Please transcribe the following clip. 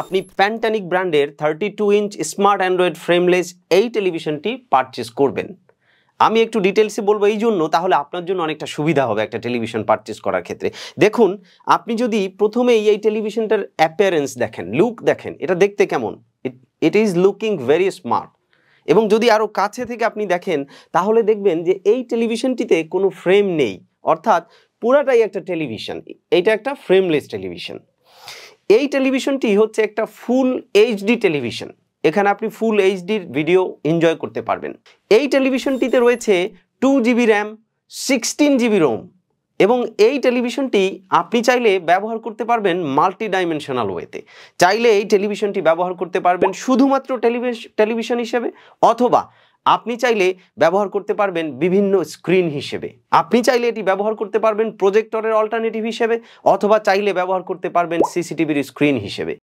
আপনি প্যান্টানিক ব্র্যান্ডের 32 inch smart Android frameless এই টেলিভিশনটি পারচেস করবেন। আমি একটু ডিটেলসে বলবো এই জন্য, তাহলে আপনার জন্য অনেকটা সুবিধা হবে একটা টেলিভিশন পারচেস করার ক্ষেত্রে। দেখুন, আপনি যদি প্রথমেই এই টেলিভিশনটার অ্যাপিয়ারেন্স দেখেন, লুক দেখেন, এটা দেখতে কেমন, it is looking very smart. এবং যদি আরও কাছে থেকে আপনি দেখেন তাহলে দেখবেন যে এই টেলিভিশনটিতে কোনো ফ্রেম নেই, অর্থাৎ পুরাটাই একটা টেলিভিশন। এইটা একটা ফ্রেমলেস টেলিভিশন। এই টেলিভিশনটি হচ্ছে একটা ফুল এইচডি টেলিভিশন। এখানে আপনি ফুল এইচডির ভিডিও এনজয় করতে পারবেন। এই টেলিভিশনটিতে রয়েছে 2 জিবি র্যাম, 16 জিবি রোম, এবং এই টেলিভিশনটি আপনি চাইলে ব্যবহার করতে পারবেন মাল্টি ডাইমেনশনাল ওয়েতে। চাইলে এই টেলিভিশনটি ব্যবহার করতে পারবেন শুধুমাত্র টেলিভিশন হিসেবে, অথবা আপনি চাইলে ব্যবহার করতে পারবেন বিভিন্ন স্ক্রিন হিসেবে। আপনি চাইলে এটি ব্যবহার করতে পারবেন প্রজেক্টরের অল্টারনেটিভ হিসেবে, অথবা চাইলে ব্যবহার করতে পারবেন সিসিটিভির স্ক্রিন হিসেবে।